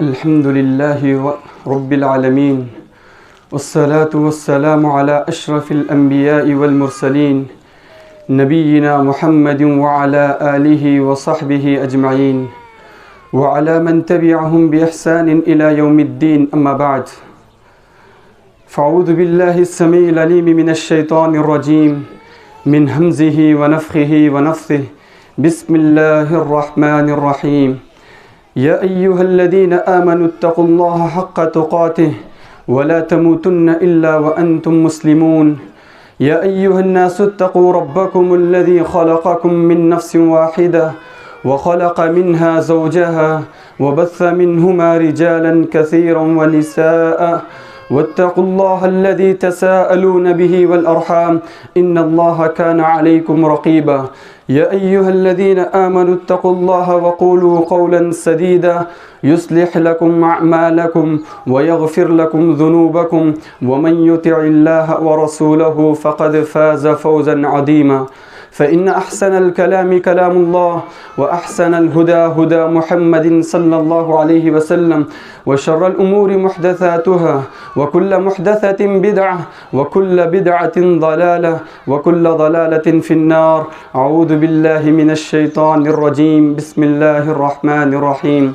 الحمد لله رب العالمين والصلاة والسلام على أشرف الأنبياء والمرسلين نبينا محمد وعلى آله وصحبه أجمعين وعلى من تبعهم بإحسان إلى يوم الدين، أما بعد، فأعوذ بالله السميع العليم من الشيطان الرجيم من همزه ونفخه ونفثه. بسم الله الرحمن الرحيم. يا أيها الذين آمنوا اتقوا الله حق تقاته ولا تموتن إلا وأنتم مسلمون. يا أيها الناس اتقوا ربكم الذي خلقكم من نفس واحدة وخلق منها زوجها وبث منهما رجالا كثيرا ونساء واتقوا الله الذي تساءلون به والأرحام إن الله كان عليكم رقيبا. يا أيها الذين آمنوا اتقوا الله وقولوا قولا سديدا يصلح لكم أعمالكم ويغفر لكم ذنوبكم ومن يطع الله ورسوله فقد فاز فوزا عظيما. فإن أحسن الكلام كلام الله وأحسن الهدى هدى محمد صلى الله عليه وسلم وشر الأمور محدثاتها وكل محدثة بدعة وكل بدعة ضلالة وكل ضلالة في النار. أعوذ بالله من الشيطان الرجيم. بسم الله الرحمن الرحيم.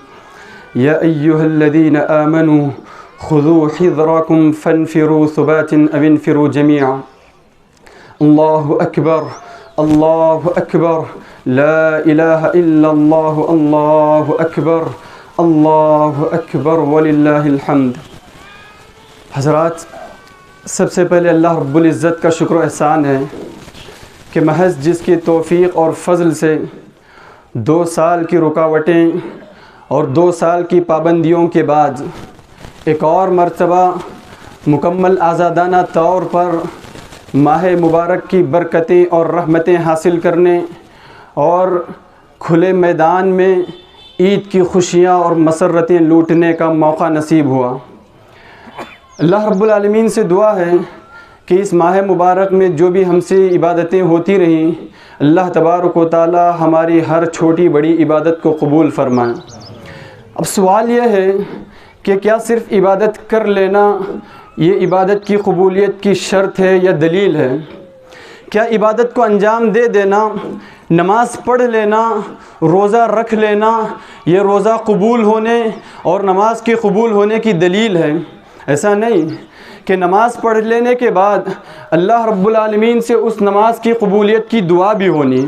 يا أيها الذين آمنوا خذوا حذركم فانفروا ثبات أو انفروا جميعا. الله أكبر اللہ اکبر، لا الہ الا اللہ، اللہ اکبر اللہ اکبر وللہ الحمد. حضرات، سب سے پہلے اللہ رب العزت کا شکر و احسان ہے کہ محض جس کی توفیق اور فضل سے 2 سال کی رکاوٹیں اور 2 سال کی پابندیوں کے بعد ایک اور مرتبہ مکمل آزادانہ طور پر ماہ مبارک کی برکتیں اور رحمتیں حاصل کرنے اور کھلے میدان میں عید کی خوشیاں اور مسرتیں لوٹنے کا موقع نصیب ہوا. اللہ رب العالمین سے دعا ہے کہ اس ماہ مبارک میں جو بھی ہم سے عبادتیں ہوتی رہیں، اللہ تبارک و تعالی ہماری ہر چھوٹی بڑی عبادت کو قبول فرمائے. اب سوال یہ ہے کہ کیا صرف عبادت کر لینا یہ عبادت کی قبولیت کی شرط ہے یا دلیل ہے؟ کیا عبادت کو انجام دے دینا، نماز پڑھ لینا، روزہ رکھ لینا، یہ روزہ قبول ہونے اور نماز کے قبول ہونے کی دلیل ہے؟ ایسا نہیں کہ نماز پڑھ لینے کے بعد اللہ رب العالمین سے اس نماز کی قبولیت کی دعا بھی ہونی،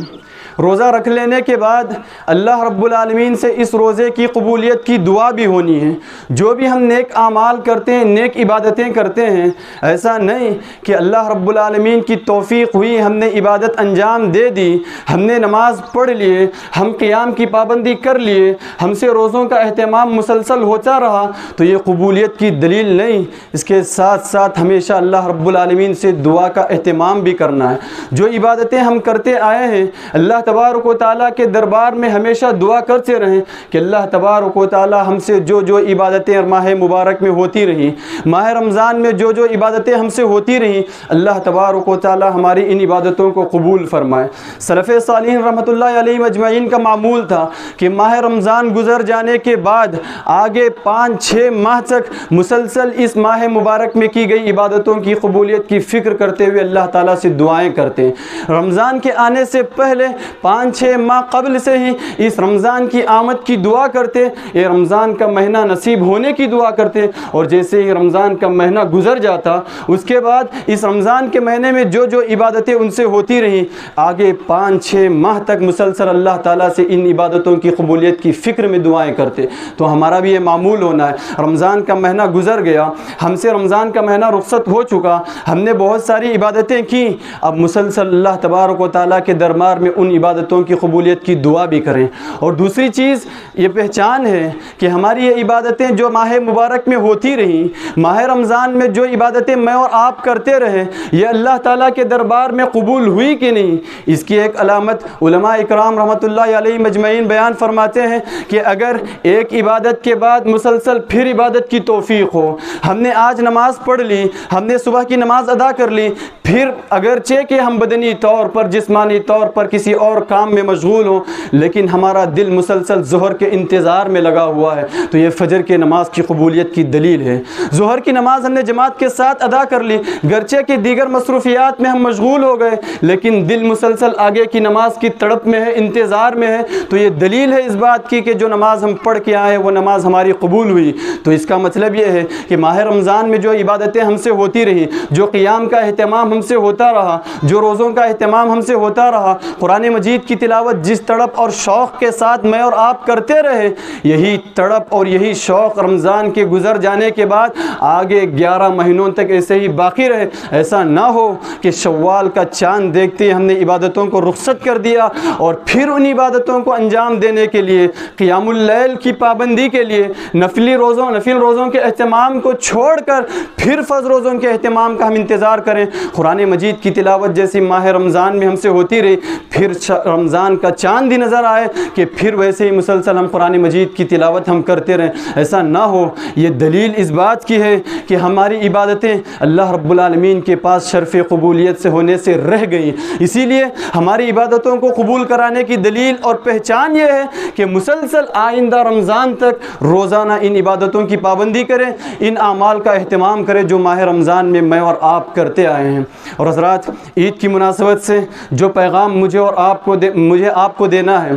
روزہ رکھ لینے کے بعد اللہ رب العالمین سے اس روزے کی قبولیت کی دعا بھی ہونی ہے. جو بھی ہم نیک اعمال کرتے ہیں، نیک عبادتیں کرتے ہیں، ایسا نہیں کہ اللہ رب العالمین کی توفیق ہوئی، ہم نے عبادت انجام دے دی، ہم نے نماز پڑھ لیے، ہم قیام کی پابندی کر لیے، ہم سے روزوں کا اہتمام مسلسل ہوتا رہا، تو یہ قبولیت کی دلیل نہیں. اس کے ساتھ ساتھ ہمیشہ اللہ رب العالمین سے دعا کا اہتمام بھی کرنا ہے. جو عبادتیں ہم کرتے آئے ہیں، اللہ تبارک و تعالیٰ کے دربار میں ہمیشہ دعا کرتے رہیں کہ اللہ تبارک و تعالیٰ ہم سے جو جو عبادتیں ماہ مبارک میں ہوتی رہیں، ماہ رمضان میں جو جو عبادتیں ہم سے ہوتی رہیں، اللہ تبارک و تعالیٰ ہماری ان عبادتوں کو قبول فرمائے. سلف صالحین رحمۃ اللہ علیہ اجمعین کا معمول تھا کہ ماہ رمضان گزر جانے کے بعد آگے 5-6 ماہ تک مسلسل اس ماہ مبارک میں کی گئی عبادتوں کی قبولیت کی فکر کرتے ہوئے اللہ تعالیٰ سے دعائیں کرتے. رمضان کے آنے سے پہلے 5-6 ماہ قبل سے ہی اس رمضان کی آمد کی دعا کرتے، یہ رمضان کا مہینہ نصیب ہونے کی دعا کرتے، اور جیسے ہی رمضان کا مہینہ گزر جاتا، اس کے بعد اس رمضان کے مہینے میں جو جو عبادتیں ان سے ہوتی رہیں، آگے 5-6 ماہ تک مسلسل اللہ تعالیٰ سے ان عبادتوں کی قبولیت کی فکر میں دعائیں کرتے. تو ہمارا بھی یہ معمول ہونا ہے. رمضان کا مہینہ گزر گیا، ہم سے رمضان کا مہینہ رخصت ہو چکا، ہم نے بہت ساری عبادتیں کی، اب مسلسل اللہ تبارک و تعالیٰ کے دربار میں ان عبادتوں کی قبولیت کی دعا بھی کریں. اور دوسری چیز یہ پہچان ہے کہ ہماری یہ عبادتیں جو ماہ مبارک میں ہوتی رہیں، ماہ رمضان میں جو عبادتیں میں اور آپ کرتے رہے، یہ اللہ تعالیٰ کے دربار میں قبول ہوئی کہ نہیں، اس کی ایک علامت علماء اکرام رحمۃ اللہ علیہ مجمعین بیان فرماتے ہیں کہ اگر ایک عبادت کے بعد مسلسل پھر عبادت کی توفیق ہو، ہم نے آج نماز پڑھ لی، ہم نے صبح کی نماز ادا کر لی، پھر اگرچہ کہ ہم بدنی طور پر، جسمانی طور پر کسی اور کام میں مشغول ہوں لیکن ہمارا دل مسلسل ظہر کے انتظار میں لگا ہوا ہے تو یہ فجر کی نماز کی قبولیت کی دلیل ہے۔ ظہر کی نماز ہم نے جماعت کے ساتھ ادا کر لی، گرچہ کہ دیگر مصروفیات میں ہم مشغول ہو گئے لیکن دل مسلسل آگے کی نماز کی تڑپ میں ہے، انتظار میں ہے، تو یہ دلیل ہے اس بات کی کہ جو نماز ہم پڑھ کے آئے وہ نماز ہماری قبول ہوئی۔ تو اس کا مطلب یہ ہے کہ ماہ رمضان میں جو عبادتیں ہم سے ہوتی رہی، جو قیام کا اہتمام ہم سے ہوتا رہا، جو روزوں کا اہتمام ہم سے ہوتا رہا، قرآن مجید کی تلاوت جس تڑپ اور شوق کے ساتھ میں اور آپ کرتے رہے، یہی تڑپ اور یہی شوق رمضان کے گزر جانے کے بعد آگے 11 مہینوں تک ایسے ہی باقی رہے۔ ایسا نہ ہو کہ شوال کا چاند دیکھتے ہی ہم نے عبادتوں کو رخصت کر دیا اور پھر ان عبادتوں کو انجام دینے کے لیے، قیام اللیل کی پابندی کے لیے، نفل روزوں کے اہتمام کو چھوڑ کر پھر فرض روزوں کے اہتمام کا ہم انتظار کریں۔ قرآن مجید کی تلاوت جیسی ماہ رمضان میں ہم سے ہوتی رہی، پھر رمضان کا چاند ہی نظر آئے کہ پھر ویسے ہی مسلسل ہم قرآن مجید کی تلاوت ہم کرتے رہیں، ایسا نہ ہو۔ یہ دلیل اس بات کی ہے کہ ہماری عبادتیں اللہ رب العالمین کے پاس شرف قبولیت سے ہونے سے رہ گئیں۔ اسی لیے ہماری عبادتوں کو قبول کرانے کی دلیل اور پہچان یہ ہے کہ مسلسل آئندہ رمضان تک روزانہ ان عبادتوں کی پابندی کریں، ان اعمال کا اہتمام کریں جو ماہ رمضان میں میں اور آپ کرتے آئے ہیں۔ اور حضرات، عید کی مناسبت سے جو پیغام مجھے آپ کو دینا ہے،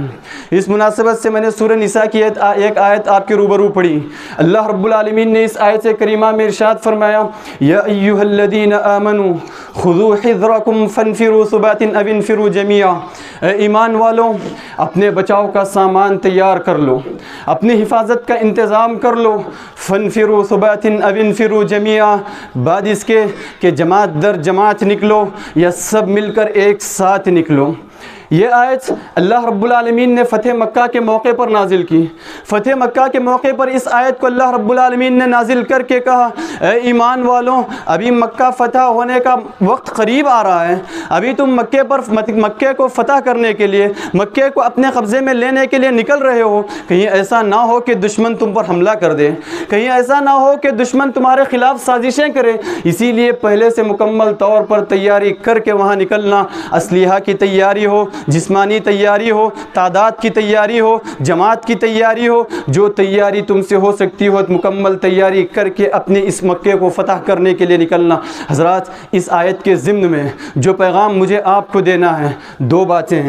اس مناسبت سے میں نے سورہ نساء کی ایک آیت آپ کے روبرو پڑھی۔ اللہ رب العالمین نے اس آیت کریمہ میں ارشاد فرمایا، یا ایھا الذین آمنوا خذوا حذرکم فانفروا ثبات او انفروا جمیعا، اے ایمان والو اپنے بچاؤ کا سامان تیار کر لو، اپنی حفاظت کا انتظام کر لو، فانفروا ثبات او انفروا جمیعا، بعد اس کے کہ جماعت در جماعت نکلو یا سب مل کر ایک ساتھ نکلو۔ یہ آیت اللہ رب العالمین نے فتح مکہ کے موقع پر نازل کی۔ فتح مکہ کے موقع پر اس آیت کو اللہ رب العالمین نے نازل کر کے کہا، اے ایمان والوں ابھی مکہ فتح ہونے کا وقت قریب آ رہا ہے، ابھی تم مکے کو فتح کرنے کے لیے، مکے کو اپنے قبضے میں لینے کے لیے نکل رہے ہو، کہیں ایسا نہ ہو کہ دشمن تم پر حملہ کر دے، کہیں ایسا نہ ہو کہ دشمن تمہارے خلاف سازشیں کرے، اسی لیے پہلے سے مکمل طور پر تیاری کر کے وہاں نکلنا، اسلحہ کی تیاری ہو، جسمانی تیاری ہو، تعداد کی تیاری ہو، جماعت کی تیاری ہو، جو تیاری تم سے ہو سکتی ہو مکمل تیاری کر کے اپنے اس مکے کو فتح کرنے کے لیے نکلنا۔ حضرات، اس آیت کے ضمن میں جو پیغام مجھے آپ کو دینا ہے، دو باتیں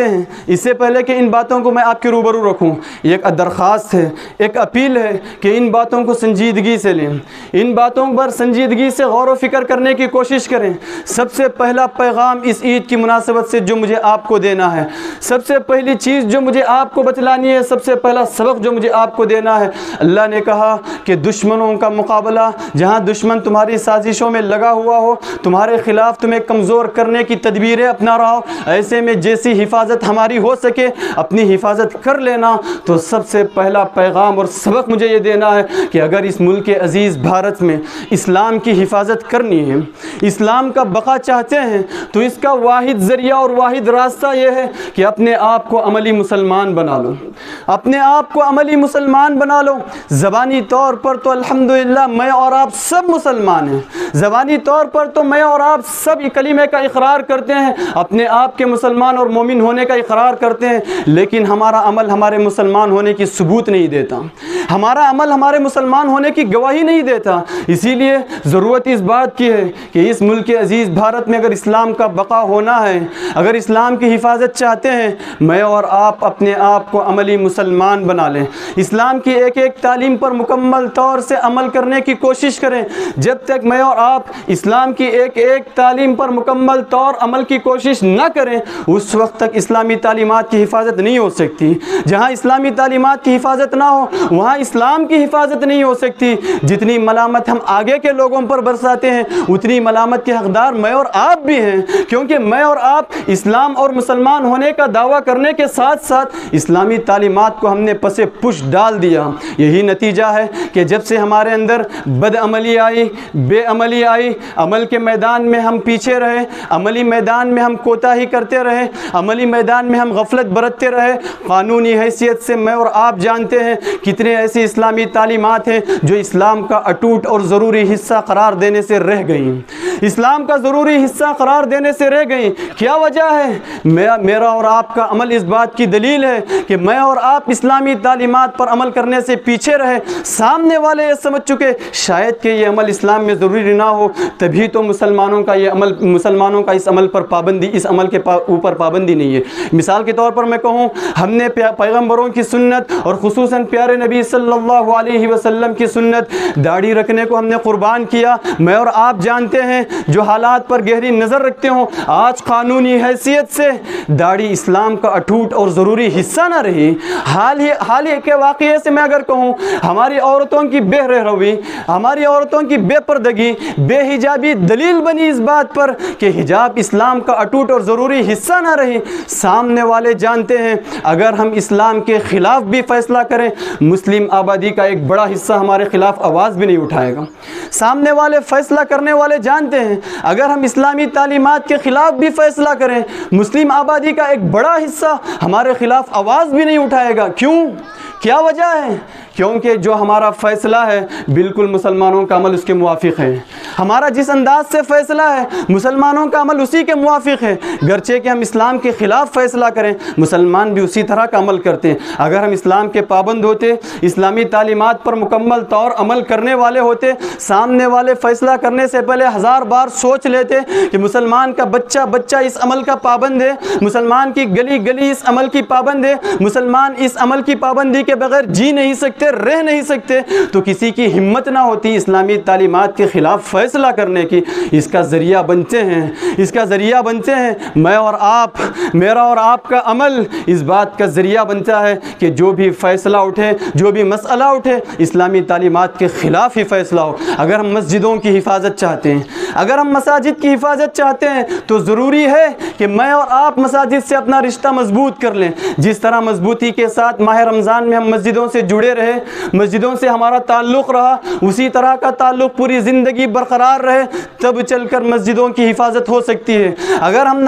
ہیں۔ اس سے پہلے کہ ان باتوں کو میں آپ کے روبرو رکھوں، ایک درخواست ہے، ایک اپیل ہے کہ ان باتوں کو سنجیدگی سے لیں، ان باتوں پر سنجیدگی سے غور و فکر کرنے کی کوشش کریں۔ سب سے پہلا پیغام اس عید کی مناسبت سے جو مجھے آپ کو دینا ہے، سب سے پہلی چیز جو مجھے آپ کو بتلانی ہے، سب سے پہلا سبق جو مجھے آپ کو دینا ہے، اللہ نے کہا کہ دشمنوں کا مقابلہ، جہاں دشمن تمہاری سازشوں میں لگا ہوا ہو، تمہارے خلاف تمہیں کمزور کرنے کی تدبیریں اپنا رہا ہو، ایسے میں جیسی حفاظت ہماری ہو سکے اپنی حفاظت کر لینا۔ تو سب سے پہلا پیغام اور سبق مجھے یہ دینا ہے کہ اگر اس ملک عزیز بھارت میں اسلام کی حفاظت کرنی ہے، اسلام کا بقا چاہتے ہیں، تو اس کا واحد ذریعہ اور واحد راستہ یہ ہے کہ اپنے آپ کو عملی مسلمان بنا لو، اپنے آپ کو عملی مسلمان بنا لو۔ زبانی طور پر تو الحمدللہ میں اور آپ سب مسلمان ہیں، زبانی طور پر تو میں اور آپ سب کلمے کا اقرار کرتے ہیں، اپنے آپ کے مسلمان اور مومن ہونے کا اقرار کرتے ہیں، لیکن ہمارا عمل ہمارے مسلمان ہونے کی ثبوت نہیں دیتا، ہمارا عمل ہمارے مسلمان ہونے کی گواہی نہیں دیتا۔ اسی لیے ضرورت اس بات کی ہے کہ اس ملک عزیز بھارت میں اگر اسلام کا بقا ہونا ہے، اگر اسلام کی حفاظت چاہتے ہیں، میں اور آپ اپنے آپ کو عملی مسلمان بنا لیں، اسلام کی ایک ایک تعلیم پر مکمل طور سے عمل کرنے کی کوشش کریں۔ جب تک میں اور آپ اسلام کی ایک ایک تعلیم پر مکمل طور عمل کی کوشش نہ کریں، اس وقت تک اسلامی تعلیمات کی حفاظت نہیں ہو سکتی۔ جہاں اسلامی تعلیمات کی حفاظت نہ ہو، وہاں اسلام کی حفاظت نہیں ہو سکتی۔ جتنی ملامت ہم آگے کے لوگوں پر برساتے ہیں، اتنی ملامت کے حقدار میں اور آپ بھی ہیں، کیونکہ میں اور آپ اسلام اور مسلمان ہونے کا دعویٰ کرنے کے ساتھ ساتھ اسلامی تعلیمات کو ہم نے پسے پش ڈال دیا۔ یہی نتیجہ ہے کہ جب سے ہمارے اندر بد عملی آئی، بے عملی آئی، عمل کے میدان میں ہم پیچھے رہے، عملی میدان میں ہم کوتاہی کرتے رہے، رہے, عملی میدان میں ہم غفلت برتتے رہے. قانونی حیثیت سے میں اور آپ جانتے ہیں کتنے ایسی اسلامی تعلیمات ہیں جو اسلام کا اٹوٹ اور ضروری حصہ قرار دینے سے رہ گئیں, اسلام کا ضروری حصہ قرار دینے سے رہ گئیں. کیا وجہ ہے؟ میرا اور آپ کا عمل اس بات کی دلیل ہے کہ میں اور آپ اسلامی تعلیمات پر عمل کرنے سے پیچھے رہے. سامنے والے یہ سمجھ چکے شاید کہ یہ عمل اسلام میں ضروری نہ ہو, تبھی تو مسلمانوں کا اس عمل پر پابندی, اس عمل کے اوپر پابندی نہیں ہے. مثال کے طور پر میں کہوں, ہم نے پیغمبروں کی سنت اور خصوصاً پیارے نبی صلی اللہ علیہ وسلم کی سنت داڑھی رکھنے کو ہم نے قربان کیا. میں اور آپ جانتے ہیں جو حالات پر گہری نظر رکھتے ہوں, آج قانونی حیثیت سے داڑھی اسلام کا اٹوٹ اور ضروری حصہ نہ رہی. حال ہی کے واقعے سے میں اگر کہوں, ہماری عورتوں کی بے رہروی, ہماری عورتوں کی بے پردگی, بے حجابی دلیل بنی اس بات پر کہ حجاب اسلام کا اٹوٹ اور ضروری حصہ نہ رہی. سامنے والے جانتے ہیں اگر ہم اسلام کے خلاف بھی فیصلہ کریں, مسلم آبادی کا ایک بڑا حصہ ہمارے خلاف آواز بھی نہیں اٹھائے گا. سامنے والے فیصلہ کرنے والے جانتے ہیں اگر ہم اسلامی تعلیمات کے خلاف بھی فیصلہ کریں, مسلم آبادی کا ایک بڑا حصہ ہمارے خلاف آواز بھی نہیں اٹھائے گا. کیوں؟ کیا وجہ ہے؟ کیونکہ جو ہمارا فیصلہ ہے بالکل مسلمانوں کا عمل اس کے موافق ہے. ہمارا جس انداز سے فیصلہ ہے مسلمانوں کا عمل اسی کے موافق ہے. گرچہ کہ ہم اسلام کے خلاف فیصلہ کریں, مسلمان بھی اسی طرح کا عمل کرتے ہیں. اگر ہم اسلام کے پابند ہوتے, اسلامی تعلیمات پر مکمل طور عمل کرنے والے ہوتے, سامنے والے فیصلہ کرنے سے پہلے 1000 بار سوچ لیتے کہ مسلمان کا بچہ اس عمل کا پابند ہے, مسلمان کی گلی اس عمل کی پابند ہے, مسلمان اس عمل کی پابندی کے بغیر جی نہیں سکتے, رہ نہیں سکتے, تو کسی کی ہمت نہ ہوتی اسلامی تعلیمات کے خلاف فیصلہ کرنے کی. اس کا ذریعہ بنتے ہیں میں اور آپ, میرا اور آپ کا عمل اس بات کا ذریعہ بنتا ہے کہ جو بھی فیصلہ اٹھے, جو بھی مسئلہ اٹھے, اسلامی تعلیمات کے خلاف ہی فیصلہ ہو. اگر ہم مسجدوں کی حفاظت چاہتے ہیں, اگر ہم مساجد کی حفاظت چاہتے ہیں, تو ضروری ہے کہ میں اور آپ مساجد سے اپنا رشتہ مضبوط کر لیں. جس طرح مضبوطی کے ساتھ ماہ رمضان میں ہم مسجدوں سے جڑے رہے, مسجدوں سے ہمارا تعلق رہا, اسی طرح کا تعلق پوری زندگی برقرار رہے, تب چل کر مسجدوں کی حفاظت ہو سکتی ہے. اگر ہم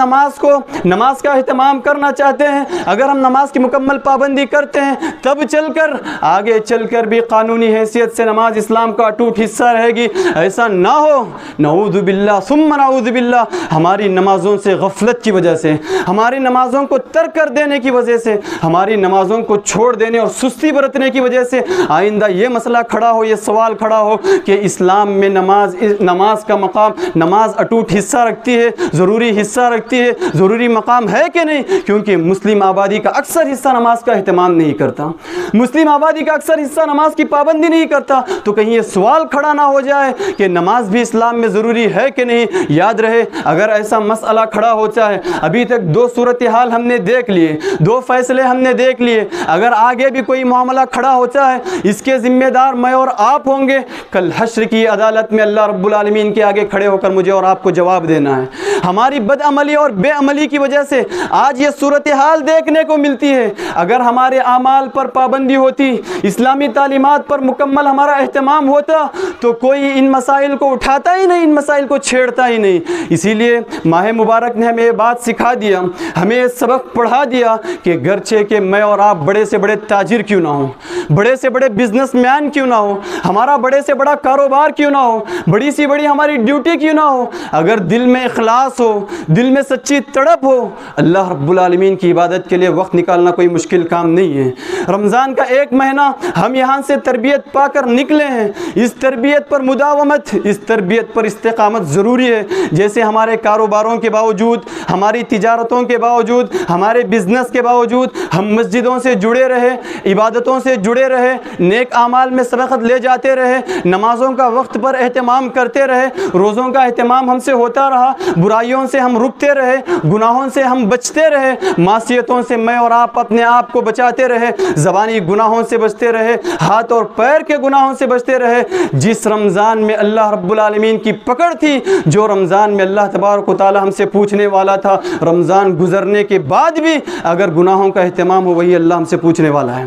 نماز کا اہتمام کرنا چاہتے ہیں, اگر ہم نماز کی مکمل پابندی کرتے ہیں, تب چل کر آگے چل کر بھی قانونی حیثیت سے نماز اسلام کا اٹوٹ حصہ رہے گی. ایسا نہ ہو, نعوذ باللہ ثم نعوذ باللہ, ہماری نمازوں سے غفلت کی وجہ سے, ہماری نمازوں کو ترک کر دینے کی وجہ سے, ہماری نمازوں کو چھوڑ دینے اور سستی برتنے کی وجہ سے آئندہ یہ مسئلہ کھڑا ہو, یہ سوال کھڑا ہو کہ اسلام میں نماز کا مقام, نماز اٹوٹ حصہ رکھتی ہے, ضروری حصہ رکھتی ہے, ضروری مقام ہے کہ نہیں؟ کیونکہ مسلم آبادی کا اکثر حصہ نماز کا اہتمام نہیں کرتا, مسلم آبادی کا اکثر حصہ نماز کی پابندی نہیں کرتا. تو کہیں یہ سوال کھڑا نہ ہو جائے کہ نماز بھی اسلام میں ضروری ہے کہ نہیں. یاد رہے اگر ایسا مسئلہ کھڑا ہوتا ہے, ابھی تک 2 صورتحال ہم نے دیکھ لیے, 2 فیصلے ہم نے دیکھ لیے, اگر آگے بھی کوئی معاملہ کھڑا ہوتا ہے اس کے ذمہ دار میں اور آپ ہوں گے. کل حشر کی عدالت میں اللہ رب العالمین کے آگے کھڑے ہو کر مجھے اور آپ کو جواب دینا ہے. ہماری بد عملی اور بے عملی کی وجہ سے آج یہ صورتحال دیکھنے کو ملتی ہے. اگر ہمارے اعمال پر پابندی ہوتی, اسلامی تعلیمات پر مکمل ہمارا اہتمام ہوتا, تو کوئی ان مسائل کو اٹھاتا ہی نہیں, ان مسائل کو چھیڑتا ہی نہیں. اسی لیے ماہ مبارک نے ہمیں یہ بات سکھا دیا, ہمیں یہ سبق پڑھا دیا کہ گرچہ کہ میں اور آپ بڑے سے بڑے تاجر کیوں نہ ہوں, بڑے سے بڑے بزنس مین کیوں نہ ہو, ہمارا بڑے سے بڑا کاروبار کیوں نہ ہو, بڑی سی بڑی ہماری ڈیوٹی کیوں نہ ہو, اگر دل میں اخلاص ہو, دل میں سچی تڑپ ہو, اللہ رب العالمین کی عبادت کے لیے وقت نکالنا کوئی مشکل کام نہیں ہے. رمضان کا 1 مہینہ ہم یہاں سے تربیت پا کر نکلے ہیں. اس تربیت پر مداومت, اس تربیت پر استقامت ضروری ہے. جیسے ہمارے کاروباروں کے باوجود, ہماری تجارتوں کے باوجود, ہمارے بزنس کے باوجود ہم مسجدوں سے جڑے رہے, عبادتوں سے جڑے رہے, نیک اعمال میں سبقت لے جاتے رہے, نمازوں کا وقت پر اہتمام کرتے رہے, روزوں کا اہتمام ہم سے ہوتا رہا, برائیوں سے ہم رکتے رہے, گناہوں سے ہم بچتے رہے, معصیتوں سے میں اور آپ اپنے آپ کو بچاتے رہے, زبانی گناہوں سے بچتے رہے, ہاتھ اور پیر کے گناہوں سے بچتے رہے. جس رمضان میں اللہ رب العالمین کی پکڑ تھی, جو رمضان میں اللہ تبارک و تعالی ہم سے پوچھنے والا تھا, رمضان گزرنے کے بعد بھی اگر گناہوں کا اہتمام ہو, وہی اللہ ہم سے پوچھنے والا ہے.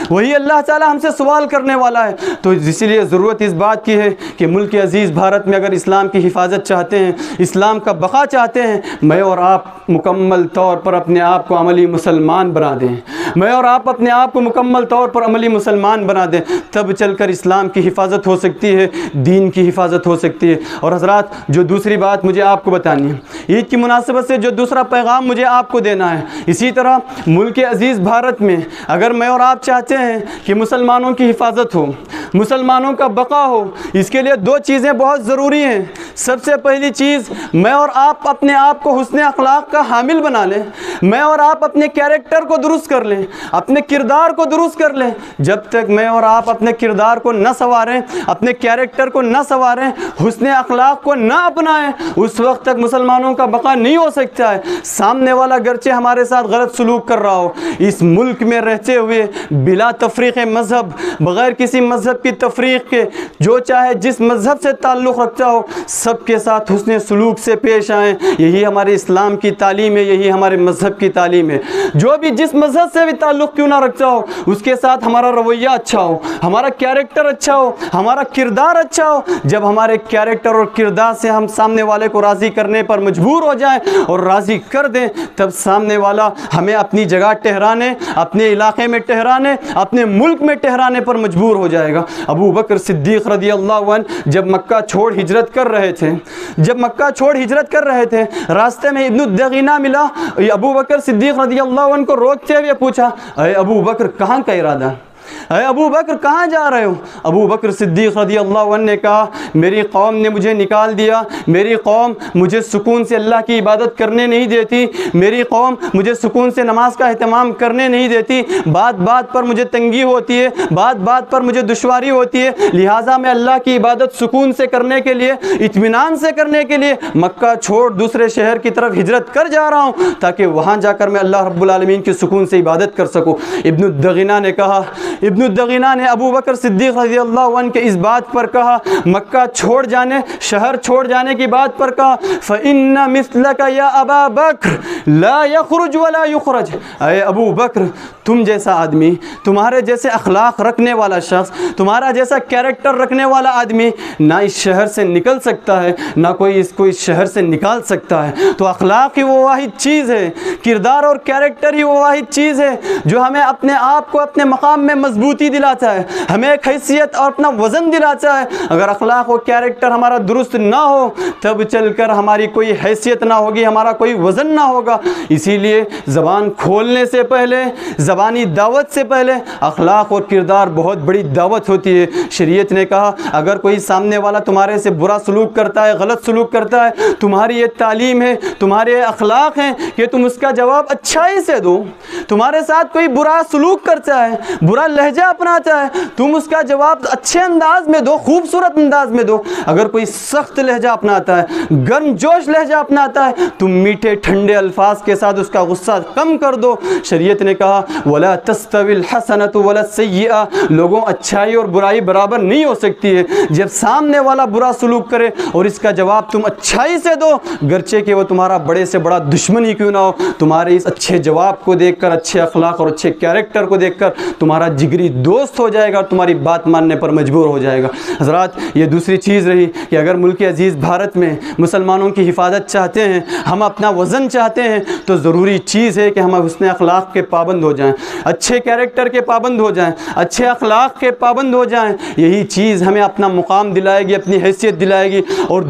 وہی اللہ تعالیٰ ہم سے سوال کرنے والا ہے. تو اسی لیے ضرورت اس بات کی ہے کہ ملک عزیز بھارت میں اگر اسلام کی حفاظت چاہتے ہیں, اسلام کا بقا چاہتے ہیں, میں اور آپ مکمل طور پر اپنے آپ کو عملی مسلمان بنا دیں. میں اور آپ اپنے آپ کو مکمل طور پر عملی مسلمان بنا دیں, تب چل کر اسلام کی حفاظت ہو سکتی ہے, دین کی حفاظت ہو سکتی ہے. اور حضرات, جو دوسری بات مجھے آپ کو بتانی ہے, عید کی مناسبت سے جو دوسرا پیغام مجھے آپ کو دینا ہے, اسی طرح ملک عزیز بھارت میں اگر میں اور آپ چاہتے ہیں کہ مسلمانوں کی حفاظت ہو, مسلمانوں کا بقا ہو, اس کے لیے دو چیزیں بہت ضروری ہیں. سب سے پہلی چیز, میں اور آپ اپنے آپ کو حسن اخلاق کا حامل بنا لیں. میں اور آپ اپنے کیریکٹر کو درست کر لیں, اپنے کردار کو درست کر لیں. جب تک میں اور آپ اپنے کردار کو نہ سنواریں, اپنے کیریکٹر کو نہ سنواریں, حسن اخلاق کو نہ اپنائیں, اس وقت تک مسلمانوں کا بقا نہیں ہو سکتا ہے. سامنے والا گرچہ ہمارے ساتھ غلط سلوک کر رہا ہو, اس ملک میں رہتے ہوئے بلا تفریق مذہب, بغیر کسی مذہب کی تفریق کے, جو چاہے جس مذہب سے تعلق رکھتا ہو, سب کے ساتھ حسن سلوک سے پیش آئیں. یہی ہمارے اسلام کی تعلیم ہے, یہی ہمارے مذہب کی تعلیم ہے. جو بھی جس مذہب سے بھی تعلق کیوں نہ رکھتا ہو, اس کے ساتھ ہمارا رویہ اچھا ہو, ہمارا کیریکٹر اچھا ہو, ہمارا کردار اچھا ہو. جب ہمارے کیریکٹر اور کردار سے ہم سامنے والے کو راضی کرنے پر مجبور ہو جائیں اور راضی کر دیں, تب سامنے والا ہمیں اپنی جگہ ٹھہرانے, اپنے علاقے میں ٹھہرانے, اپنے ملک میں ٹھہرانے پر مجبور ہو جائے گا. ابو بکر صدیق رضی اللہ عنہ جب مکہ چھوڑ ہجرت کر رہے تھے, راستے میں ابن الدغینہ ملا. ابو بکر صدیق رضی اللہ عنہ کو روکتے ہوئے پوچھا, اے ابو بکر کہاں کا ارادہ, اے ابو بکر کہاں جا رہے ہو؟ ابو بکر صدیق رضی اللہ عنہ نے کہا, میری قوم نے مجھے نکال دیا, میری قوم مجھے سکون سے اللہ کی عبادت کرنے نہیں دیتی, میری قوم مجھے سکون سے نماز کا اہتمام کرنے نہیں دیتی, بات بات پر مجھے تنگی ہوتی ہے, بات بات پر مجھے دشواری ہوتی ہے, لہٰذا میں اللہ کی عبادت سکون سے کرنے کے لیے, اطمینان سے کرنے کے لیے مکہ چھوڑ دوسرے شہر کی طرف ہجرت کر جا رہا ہوں, تاکہ وہاں جا کر میں اللہ رب العالمین کی سکون سے عبادت کر سکوں. ابن الدغینہ نے کہا, ابن الدغینہ نے ابو بکر صدیق رضی اللہ عنہ کے اس بات پر کہا, مکہ چھوڑ جانے, شہر چھوڑ جانے کی بات پر کہا, فَإِنَّ مِثْلَكَ يَا أَبَا بَكْرِ لَا يَخْرُجْ وَلَا يُخْرَجْ. اے ابو بکر, تم جیسا آدمی, تمہارے جیسے اخلاق رکھنے والا شخص, تمہارا جیسا کیریکٹر رکھنے والا آدمی نہ اس شہر سے نکل سکتا ہے, نہ کوئی اس کو اس شہر سے نکال سکتا ہے. تو اخلاق ہی وہ واحد چیز ہے, کردار اور کیریکٹر ہی وہ واحد چیز ہے جو ہمیں اپنے آپ کو اپنے مقام میں مضبوطی دلاتا ہے, ہمیں ایک حیثیت اور اپنا وزن دلاتا ہے. اگر اخلاق و کیریکٹر ہمارا درست نہ ہو, تب چل کر ہماری کوئی حیثیت نہ ہوگی, ہمارا کوئی وزن نہ ہوگا. اسی لیے زبان کھولنے سے پہلے, زبانی دعوت سے پہلے اخلاق اور کردار بہت بڑی دعوت ہوتی ہے. شریعت نے کہا, اگر کوئی سامنے والا تمہارے سے برا سلوک کرتا ہے, غلط سلوک کرتا ہے, تمہاری یہ تعلیم ہے, تمہارے اخلاق ہیں کہ تم اس کا جواب اچھائی سے دو. تمہارے ساتھ کوئی برا سلوک کرتا ہے, برا لہجہ اپناتا ہے, تم اس کا جواب اچھے انداز میں دو, خوبصورت انداز میں دو. اگر کوئی سخت لہجہ اپناتا ہے, گرم جوش لہجہ اپناتا ہے, تم میٹھے ٹھنڈے الفاظ کے ساتھ اس کا غصہ کم کر دو. شریعت نے کہا, وَلَا تَسْتَوِي الْحَسَنَةُ وَلَا السَّيِّئَةُ, لوگوں اچھائی اور برائی برابر نہیں ہو سکتی ہے. جب سامنے والا برا سلوک کرے اور اس کا جواب تم اچھائی سے دو, گرچہ کہ وہ تمہارا بڑے سے بڑا دشمن ہی کیوں نہ ہو, تمہارے اس اچھے جواب کو دیکھ کر, اچھے اخلاق اور اچھے کیریکٹر کو دیکھ کر تمہارا جگری دوست ہو جائے گا اور تمہاری بات ماننے پر مجبور ہو جائے گا. حضرات, یہ دوسری چیز رہی کہ اگر ملک عزیز بھارت میں مسلمانوں کی حفاظت چاہتے ہیں, ہم اپنا وزن چاہتے ہیں, تو ضروری چیز ہے کہ ہم حسن اخلاق کے پابند ہو جائیں, اچھے کیریکٹر کے پابند ہو جائیں, اچھے اخلاق کے پابند ہو جائیں. یہی چیز ہمیں اپنا مقام دلائے گی, اپنی حیثیت دلائے گی. اور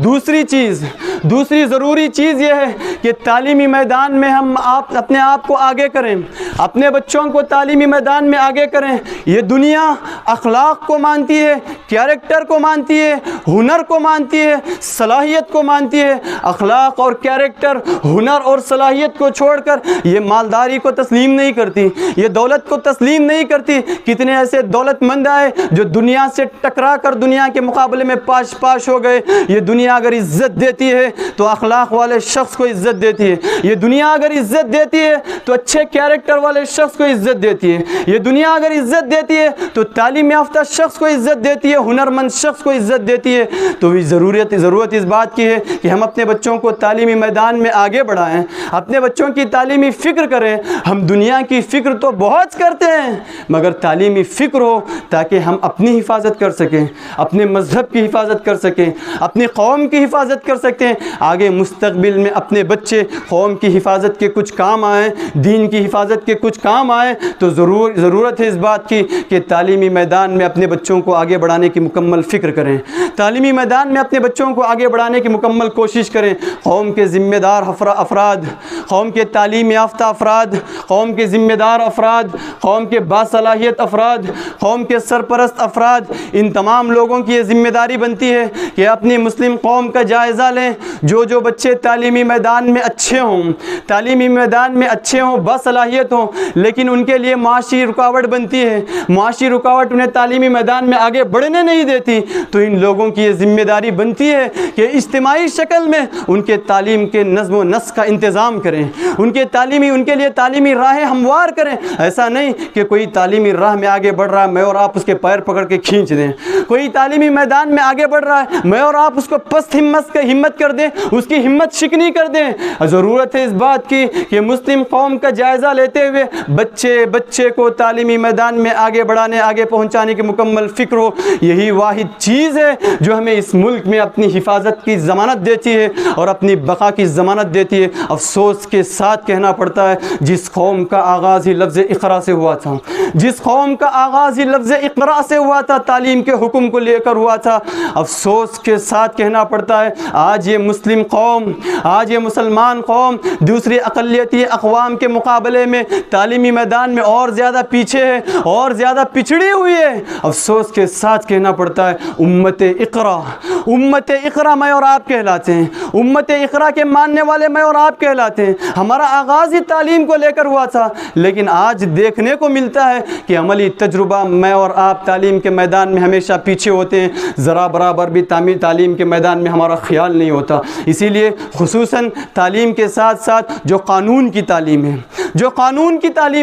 دوسری ضروری چیز یہ ہے کہ تعلیمی میدان میں ہم اپنے آپ کو آگے کریں, اپنے بچوں کو تعلیمی میدان میں آگے کریں. یہ دنیا اخلاق کو مانتی ہے, کیریکٹر کو مانتی ہے, ہنر کو مانتی ہے, صلاحیت کو مانتی ہے. اخلاق اور کیریکٹر, ہنر اور صلاحیت کو چھوڑ کر یہ مالداری کو تسلیم نہیں کرتی, یہ دولت کو تسلیم نہیں کرتی. کتنے ایسے دولت مند آئے جو دنیا سے ٹکرا کر دنیا کے مقابلے میں پاش ہو گئے. یہ دنیا اگر عزت دیتی ہے, تو اخلاق والے شخص کو عزت دیتی ہے. یہ دنیا اگر عزت دیتی ہے تو اچھے کیریکٹر والے شخص کو عزت دیتی ہے. یہ دنیا اگر عزت دیتی ہے تو تعلیم یافتہ شخص کو عزت دیتی ہے, ہنرمند شخص کو عزت دیتی ہے. تو ضرورت اس بات کی ہے کہ ہم اپنے بچوں کو تعلیمی میدان میں آگے بڑھائیں, اپنے بچوں کی تعلیمی فکر کریں. ہم دنیا کی فکر تو بہت کرتے ہیں مگر تعلیمی فکر ہو تاکہ ہم اپنی حفاظت کر سکیں, اپنے مذہب کی حفاظت کر سکیں, اپنی قوم کی حفاظت کر سکتے ہیں. آگے مستقبل میں اپنے بچے قوم کی حفاظت کے کچھ کام آئیں, دین کی حفاظت کے کچھ کام آئیں, تو ضرورت ہے اس بات کی کہ تعلیمی میدان میں اپنے بچوں کو آگے بڑھانے کی مکمل فکر کریں, تعلیمی میدان میں اپنے بچوں کو آگے بڑھانے کی مکمل کوشش کریں. قوم کے ذمہ دار افراد, قوم کے تعلیم یافتہ افراد, قوم کے ذمہ دار افراد, قوم کے باصلاحیت افراد, قوم کے سرپرست افراد, ان تمام لوگوں کی یہ ذمہ داری بنتی ہے کہ اپنی مسلم قوم کا جائزہ لیں. جو بچے تعلیمی میدان میں اچھے ہوں, تعلیمی میدان میں اچھے ہوں, باصلاحیت ہوں, لیکن ان کے لیے معاشی رکاوٹ بنتی ہے, معاشی رکاوٹ انہیں تعلیمی میدان میں آگے بڑھنے نہیں دیتی, تو ان لوگوں کی یہ ذمہ داری بنتی ہے کہ اجتماعی شکل میں ان کے تعلیم کے نظم و نسق کا انتظام کریں, ان کے لیے تعلیمی راہیں ہموار کریں. ایسا نہیں کہ کوئی تعلیمی راہ میں آگے بڑھ رہا ہے میں اور آپ اس کے پیر پکڑ کے کھینچ دیں, کوئی تعلیمی میدان میں آگے بڑھ رہا ہے میں اور آپ اس کو پست ہمت کر دیں, اس کی ہمت شکنی کر دیں. ضرورت ہے اس بات کی کہ مسلم قوم کا جائزہ لیتے ہوئے بچے کو تعلیمی میدان میں آگے بڑھانے, آگے پہنچانے کی مکمل فکر ہو. یہی واحد چیز ہے جو ہمیں اس ملک میں اپنی حفاظت کی ضمانت دیتی ہے اور اپنی بقا کی ضمانت دیتی ہے. افسوس کے ساتھ کہنا پڑتا ہے, جس قوم کا آغاز ہی لفظ اقرا سے ہوا تھا, جس قوم کا آغاز ہی لفظ اقرا سے ہوا تھا, تعلیم کے حکم کو لے کر ہوا تھا, افسوس کے ساتھ کہنا پڑتا ہے آج یہ مسلم قوم, آج یہ مسلمان قوم دوسری اقلیتی اقوام کے مقابلے میں تعلیمی میدان میں اور زیادہ پیچھے ہے, اور زیادہ پچھڑی ہوئی ہے. افسوس کے ساتھ کہنا پڑتا ہے امت اقرا میں اور آپ کہلاتے ہیں, امت اقرا کے ماننے والے میں اور آپ کہلاتے ہیں. ہمارا آغاز ہی تعلیم کو لے کر ہوا تھا, لیکن آج دیکھنے کو ملتا ہے کہ عملی تجربہ میں اور آپ تعلیم کے میدان میں ہمیشہ پیچھے ہوتے ہیں, ذرا برابر بھی تعلیم کے میدان میں ہمارا خیال نہیں ہوتا. اسی لیے خصوصاً تعلیم کے ساتھ ساتھ جو قانون کی تعلیم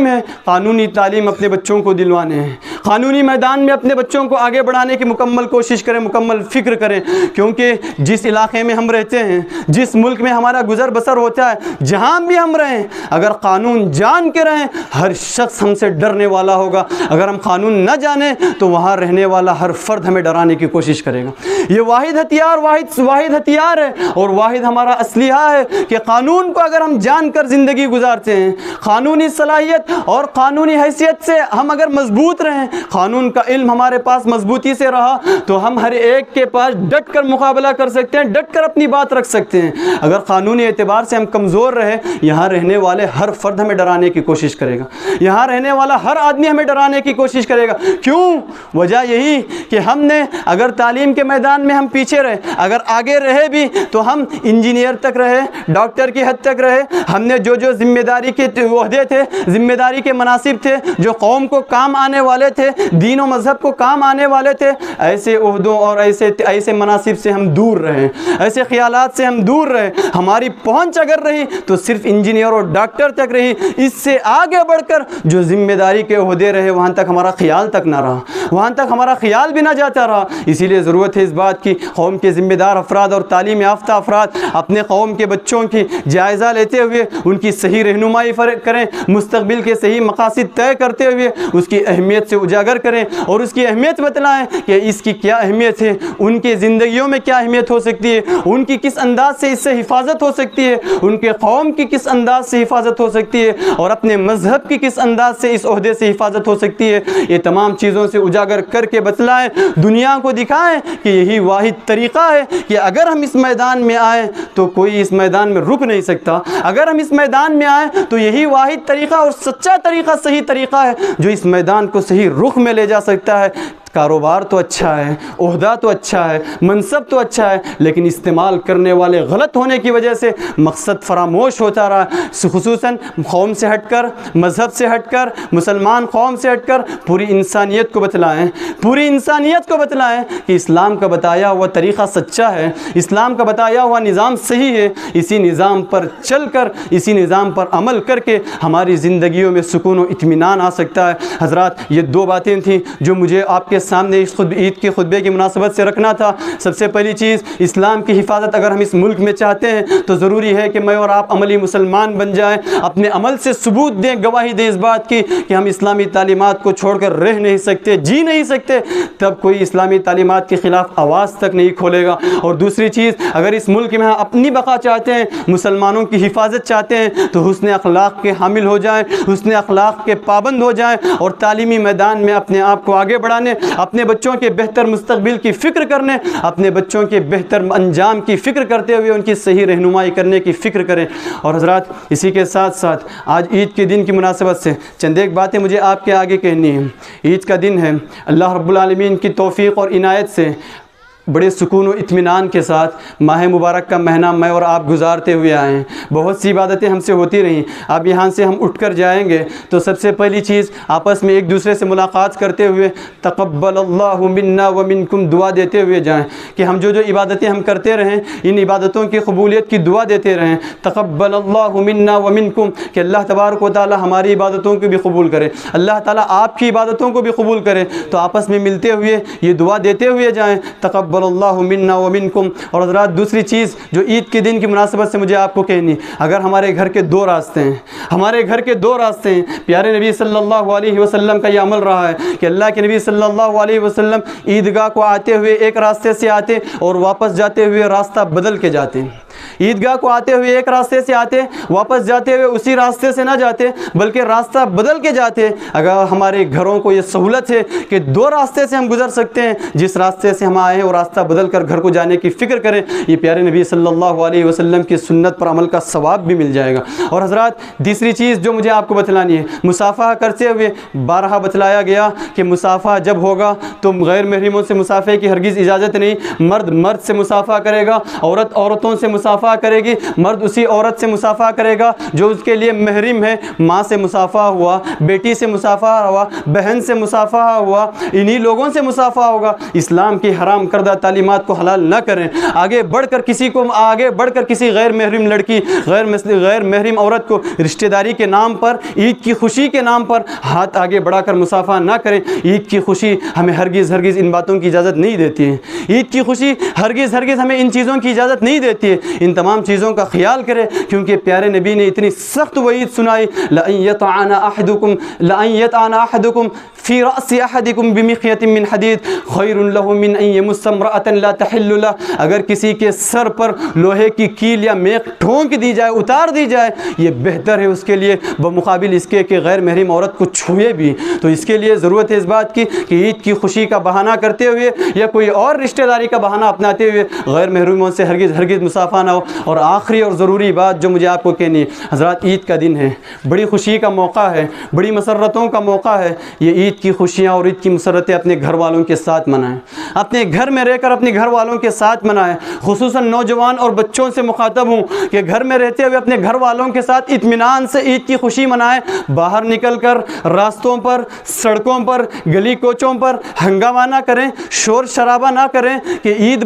ہے, قانونی تعلیم اپنے بچوں کو دلوانے ہیں, قانونی میدان میں اپنے بچوں کو آگے بڑھانے کی مکمل کوشش کریں, مکمل فکر کریں. کیونکہ جس علاقے میں ہم رہتے ہیں, جس ملک میں ہمارا گزر بسر ہوتا ہے, جہاں بھی ہم رہیں, اگر قانون جان کے رہیں ہر شخص ہم سے ڈرنے والا ہوگا. اگر ہم قانون نہ جانیں تو وہاں رہنے والا ہر فرد ہمیں ڈرانے کی کوشش کرے گا. یہ واحد ہتھیار ہے اور واحد ہمارا اسلحہ ہے کہ قانون کو اگر ہم جان کر زندگی گزارتے ہیں, قانونی صلاحیت اور قانونی حیثیت سے ہم اگر مضبوط رہیں, قانون کا علم ہمارے پاس مضبوطی سے رہا تو ہم ہر ایک کے پاس ڈٹ کر مقابلہ کر سکتے ہیں, ڈٹ کر اپنی بات رکھ سکتے ہیں. اگر قانونی اعتبار سے ہم کمزور رہے, یہاں رہنے والے ہر فرد ہمیں ڈرانے کی کوشش کرے گا, یہاں رہنے والا ہر آدمی ہمیں ڈرانے کی کوشش کرے گا. کیوں؟ وجہ یہی کہ ہم نے اگر تعلیم کے میدان میں ہم پیچھے رہے, اگر آگے رہے بھی تو ہم انجینئر تک رہے, ڈاکٹر کی حد تک رہے. ہم نے جو ذمہ داری کے عہدے تھے, ذمہ داری کے مناصب تھے, جو قوم کو کام آنے والے تھے, دین و مذہب کو کام آنے والے تھے, ایسے عہدوں اور ایسے مناصب سے ہم دور رہے, ایسے خیالات سے ہم دور رہے. ہماری پہنچ اگر رہی تو صرف انجینئر اور ڈاکٹر تک رہی, اس سے آگے بڑھ کر جو ذمہ داری کے عہدے رہے وہاں تک ہمارا خیال تک نہ رہا, وہاں تک ہمارا خیال بھی نہ جاتا رہا. اسی لیے ضرورت ہے اس بات کی قوم کے ذمہ دار افراد اور تعلیم یافتہ افراد اپنے قوم کے بچوں کی جائزہ لیتے ہوئے ان کی صحیح رہنمائی کریں, مستقبل کے صحیح مقاصد طے کرتے ہوئے اس کی اہمیت سے اجاگر کریں اور اس کی اہمیت بتلائیں کہ اس کی کیا اہمیت ہے, ان کی زندگیوں میں کیا اہمیت ہو سکتی ہے, ان کی کس انداز سے اس سے حفاظت ہو سکتی ہے, ان کے قوم کی کس انداز سے حفاظت ہو سکتی ہے اور اپنے مذہب کی کس انداز سے اس عہدے سے حفاظت ہو سکتی ہے. یہ تمام چیزوں سے اجاگر کر کے بتلائیں, دنیا کو دکھائیں کہ یہی واحد طریقہ ہے کہ اگر ہم اس میدان میں آئیں تو کوئی اس میدان میں رک نہیں سکتا. اگر ہم اس میدان میں آئیں تو یہی واحد طریقہ اور سچا طریقہ, صحیح طریقہ ہے جو اس میدان کو صحیح رخ میں لے جا سکتا ہے. کاروبار تو اچھا ہے، عہدہ تو اچھا ہے، منصب تو اچھا ہے، لیکن استعمال کرنے والے غلط ہونے کی وجہ سے مقصد فراموش ہوتا رہا۔ خصوصاً قوم سے ہٹ کر، مذہب سے ہٹ کر، مسلمان قوم سے ہٹ کر پوری انسانیت کو بتلائیں، پوری انسانیت کو بتلائیں کہ اسلام کا بتایا ہوا طریقہ سچا ہے، اسلام کا بتایا ہوا نظام صحیح ہے، اسی نظام پر چل کر، اسی نظام پر عمل کر کے ہماری زندگیوں میں سکون و اطمینان آ سکتا ہے۔ حضرات، یہ دو باتیں تھیں جو مجھے آپ کے سامنے اس عید کے خطبے کی مناسبت سے رکھنا تھا۔ سب سے پہلی چیز، اسلام کی حفاظت اگر ہم اس ملک میں چاہتے ہیں تو ضروری ہے کہ میں اور آپ عملی مسلمان بن جائیں، اپنے عمل سے ثبوت دیں، گواہی دیں اس بات کی کہ ہم اسلامی تعلیمات کو چھوڑ کر رہ نہیں سکتے، جی نہیں سکتے۔ تب کوئی اسلامی تعلیمات کے خلاف آواز تک نہیں کھولے گا۔ اور دوسری چیز، اگر اس ملک میں اپنی بقا چاہتے ہیں، مسلمانوں کی حفاظت چاہتے ہیں تو حسن اخلاق کے حامل ہو جائیں، حسن اخلاق کے پابند ہو جائیں، اور تعلیمی میدان میں اپنے آپ کو آگے بڑھانے، اپنے بچوں کے بہتر مستقبل کی فکر کرنے، اپنے بچوں کے بہتر انجام کی فکر کرتے ہوئے ان کی صحیح رہنمائی کرنے کی فکر کریں۔ اور حضرات، اسی کے ساتھ ساتھ آج عید کے دن کی مناسبت سے چند ایک باتیں مجھے آپ کے آگے کہنی ہیں۔ عید کا دن ہے، اللہ رب العالمین کی توفیق اور عنایت سے بڑے سکون و اطمینان کے ساتھ ماہ مبارک کا مہینہ میں اور آپ گزارتے ہوئے آئے ہیں۔ بہت سی عبادتیں ہم سے ہوتی رہیں، اب یہاں سے ہم اٹھ کر جائیں گے تو سب سے پہلی چیز آپس میں ایک دوسرے سے ملاقات کرتے ہوئے تقبل اللہ منا ومنکم دعا دیتے ہوئے جائیں کہ ہم جو عبادتیں ہم کرتے رہیں، ان عبادتوں کی قبولیت کی دعا دیتے رہیں۔ تقبل اللہ منا ومنکم، کہ اللہ تبارک و تعالی ہماری عبادتوں کو بھی قبول کرے، اللہ تعالیٰ آپ کی عبادتوں کو بھی قبول کرے۔ تو آپس میں ملتے ہوئے یہ دعا دیتے ہوئے جائیں، تقبل اللہ منا ومنکم۔ اور حضرات، دوسری چیز جو عید کے دن کی مناسبت سے مجھے آپ کو کہنی، اگر ہمارے گھر کے دو راستے ہیں، ہمارے گھر کے دو راستے ہیں، پیارے نبی صلی اللہ علیہ وسلم کا یہ عمل رہا ہے کہ اللہ کے نبی صلی اللہ علیہ وسلم عیدگاہ کو آتے ہوئے ایک راستے سے آتے اور واپس جاتے ہوئے راستہ بدل کے جاتے۔ عیدگاہ کو آتے ہوئے ایک راستے سے آتے، واپس جاتے ہوئے اسی راستے سے نہ جاتے بلکہ راستہ بدل کے جاتے۔ اگر ہمارے گھروں کو یہ سہولت ہے کہ دو راستے سے ہم گزر سکتے ہیں، جس راستے سے ہم آئے ہیں وہ راستہ بدل کر گھر کو جانے کی فکر کریں، یہ پیارے نبی صلی اللہ علیہ وسلم کی سنت پر عمل کا ثواب بھی مل جائے گا۔ اور حضرات، تیسری چیز جو مجھے آپ کو بتلانی ہے، مصافحہ کرتے ہوئے بارہا بتلایا گیا کہ مصافحہ جب ہوگا تو غیر محرموں سے مصافحے کی ہرگز اجازت نہیں، مرد مرد سے مصافحہ کرے گا، عورت عورتوں سے مصافحہ کرے گی، مرد اسی عورت سے مصافحہ کرے گا جو اس کے لیے محرم ہے۔ ماں سے مصافحہ ہوا، بیٹی سے مصافحہ ہوا، بہن سے مصافحہ ہوا، انہی لوگوں سے مصافحہ ہوگا۔ اسلام کی حرام کردہ تعلیمات کو حلال نہ کریں، آگے بڑھ کر کسی غیر محرم لڑکی، غیر محرم عورت کو رشتہ داری کے نام پر، عید کی خوشی کے نام پر ہاتھ آگے بڑھا کر مصافحہ نہ کریں۔ عید کی خوشی ہمیں ہرگز ان باتوں کی اجازت نہیں دیتی ہے، عید کی خوشی ہرگز ہمیں ان چیزوں کی اجازت نہیں دیتی ہے۔ ان تمام چیزوں کا خیال کریں، کیونکہ پیارے نبی نے اتنی سخت وعید سنائی، لَأَن يَطْعَنَ أَحَدُكُمْ فِي رَأْسِ أَحَدِكُمْ بِمِخْيَةٍ مِّنْ حَدِيدٍ خَيْرٌ لَهُ مِنْ أَن يَمُسَّ امْرَأَةً لَا تَحِلُّ لَهُ۔ اگر کسی کے سر پر لوہے کی کیل یا میخ ٹھونک دی جائے، اتار دی جائے، یہ بہتر ہے اس کے لیے بمقابل اس کے کہ غیر محرم عورت کو چھوئے بھی۔ تو اس کے لیے ضرورت ہے اس بات کی کہ عید کی خوشی کا بہانہ کرتے ہوئے یا کوئی اور رشتہ داری کا بہانہ اپناتے ہوئے غیر محرموں سے ہرگز مصافحہ نہ ہو۔ اور آخری اور ضروری بات جو مجھے آپ کو کہنی ہے، حضرات، عید کا دن ہے، بڑی خوشی کا موقع ہے، بڑی مسرتوں کا موقع ہے۔ یہ عید کی خوشیاں اور عید کی مسرتیں اپنے گھر والوں کے ساتھ منائیں، اپنے گھر میں رہ کر اپنے گھر والوں کے ساتھ منائیں۔ خصوصاً نوجوان اور بچوں سے مخاطب ہوں کہ گھر میں رہتے ہوئے اپنے گھر والوں کے ساتھ اطمینان سے عید کی خوشی منائیں۔ باہر نکل کر راستوں پر، سڑکوں پر، گلی کوچوں پر ہنگامہ نہ کریں، شور شرابہ نہ کریں کہ عید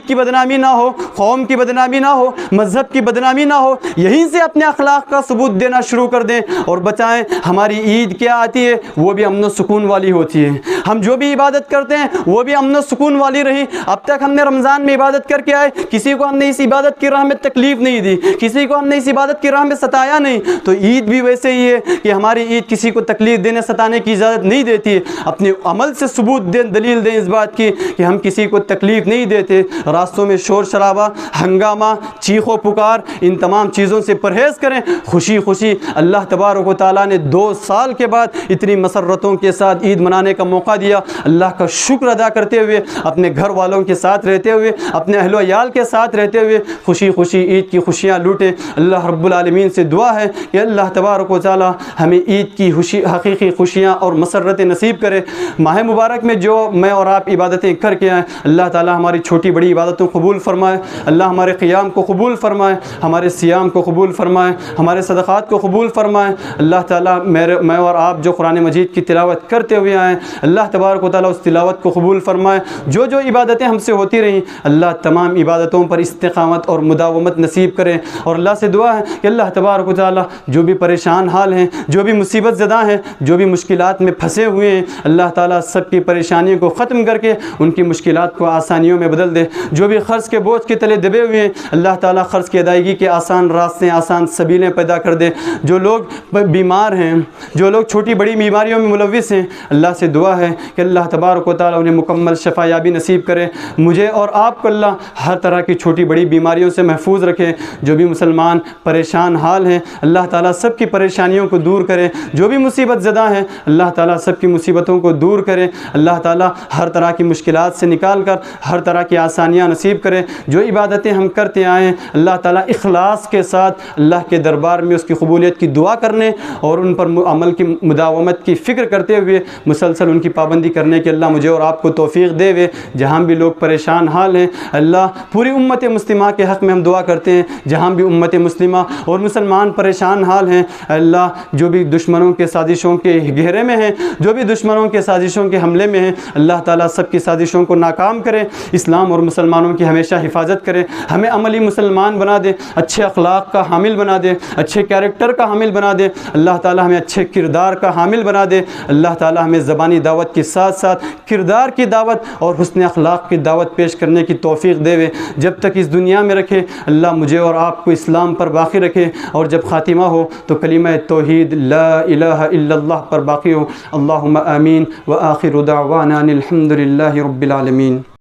کی بدنامی نہ ہو، قوم کی بدنامی نہ ہو، مذہب کی بدنامی نہ ہو۔ یہیں سے اپنے اخلاق کا ثبوت دینا شروع کر دیں اور بتائیں ہماری عید کیا آتی ہے، وہ بھی امن و سکون والی ہوتی ہے۔ ہم جو بھی عبادت کرتے ہیں وہ بھی امن و سکون والی رہی۔ اب تک ہم نے رمضان میں عبادت کر کے آئے، کسی کو ہم نے اس عبادت کی راہ میں تکلیف نہیں دی، کسی کو ہم نے اس عبادت کی راہ میں ستایا نہیں۔ تو عید بھی ویسے ہی ہے کہ ہماری عید کسی کو تکلیف دینے ستانے کی اجازت نہیں دیتی ہے۔ اپنے عمل سے ثبوت دیں، دلیل دیں اس بات کی کہ ہم کسی کو تکلیف نہیں دیتے، راستوں میں شور شرابہ شکوہ، ہنگامہ، چیخ و پکار، ان تمام چیزوں سے پرہیز کریں۔ خوشی خوشی اللہ تبارک و تعالیٰ نے 2 سال کے بعد اتنی مسرتوں کے ساتھ عید منانے کا موقع دیا، اللہ کا شکر ادا کرتے ہوئے، اپنے گھر والوں کے ساتھ رہتے ہوئے، اپنے اہل و عیال کے ساتھ رہتے ہوئے خوشی خوشی عید کی خوشیاں لوٹیں۔ اللہ رب العالمین سے دعا ہے کہ اللہ تبارک و تعالیٰ ہمیں عید کی حقیقی خوشیاں اور مسرتیں نصیب کرے۔ ماہ مبارک میں جو میں اور آپ عبادتیں کر کے آئیں، اللہ تعالیٰ ہماری چھوٹی بڑی عبادتوں کو قبول فرمائے، اللہ ہمارے قیام کو قبول فرمائے، ہمارے صیام کو قبول فرمائے، ہمارے صدقات کو قبول فرمائے۔ اللہ تعالیٰ میں اور آپ جو قرآن مجید کی تلاوت کرتے ہوئے آئیں، اللہ تبارک و تعالیٰ اس تلاوت کو قبول فرمائے۔ جو عبادتیں ہم سے ہوتی رہیں، اللہ تمام عبادتوں پر استقامت اور مداومت نصیب کرے۔ اور اللہ سے دعا ہے کہ اللہ تبارک و تعالیٰ جو بھی پریشان حال ہیں، جو بھی مصیبت زدہ ہیں، جو بھی مشکلات میں پھنسے ہوئے ہیں، اللہ تعالیٰ سب کی پریشانیوں کو ختم کر کے ان کی مشکلات کو آسانیوں میں بدل دے۔ جو بھی قرض کے بوجھ کے تلے دبے ہوئے ہیں، اللہ تعالیٰ قرض کی ادائیگی کے آسان راستے، آسان سبیلیں پیدا کر دے۔ جو لوگ بیمار ہیں، جو لوگ چھوٹی بڑی بیماریوں میں ملوث ہیں، اللہ سے دعا ہے کہ اللہ تبارک و تعالیٰ انہیں مکمل شفا یابی نصیب کرے۔ مجھے اور آپ کو اللہ ہر طرح کی چھوٹی بڑی بیماریوں سے محفوظ رکھے۔ جو بھی مسلمان پریشان حال ہیں، اللہ تعالیٰ سب کی پریشانیوں کو دور کرے۔ جو بھی مصیبت زدہ ہیں، اللہ تعالیٰ سب کی مصیبتوں کو دور کرے۔ اللہ تعالیٰ ہر طرح کی مشکلات سے نکال کر ہر طرح کی آسانیاں نصیب کرے۔ جو عبادتیں ہم کرتے آئے ہیں، اللہ تعالیٰ اخلاص کے ساتھ اللہ کے دربار میں اس کی قبولیت کی دعا کرنے اور ان پر عمل کی مداومت کی فکر کرتے ہوئے مسلسل ان کی پابندی کرنے کے اللہ مجھے اور آپ کو توفیق دے وے۔ جہاں بھی لوگ پریشان حال ہیں، اللہ پوری امت مسلمہ کے حق میں ہم دعا کرتے ہیں، جہاں بھی امت مسلمہ اور مسلمان پریشان حال ہیں، اللہ جو بھی دشمنوں کے سازشوں کے گھیرے میں ہیں، جو بھی دشمنوں کے سازشوں کے حملے میں ہیں، اللہ تعالیٰ سب کی سازشوں کو ناکام کرے، اسلام اور مسلمانوں کی ہمیشہ حفاظت کرے، ہمیں عملی مسلمان بنا دے، اچھے اخلاق کا حامل بنا دے، اچھے کیریکٹر کا حامل بنا دے، اللہ تعالیٰ ہمیں اچھے کردار کا حامل بنا دے، اللہ تعالیٰ ہمیں زبانی دعوت کے ساتھ ساتھ کردار کی دعوت اور حسن اخلاق کی دعوت پیش کرنے کی توفیق دے وے۔ جب تک اس دنیا میں رکھے، اللہ مجھے اور آپ کو اسلام پر باقی رکھے، اور جب خاتمہ ہو تو کلمہ توحید لا الہ الا اللہ پر باقی ہو۔ اللہم آمین، وآخر دعوانا الحمد للہ رب العالمین۔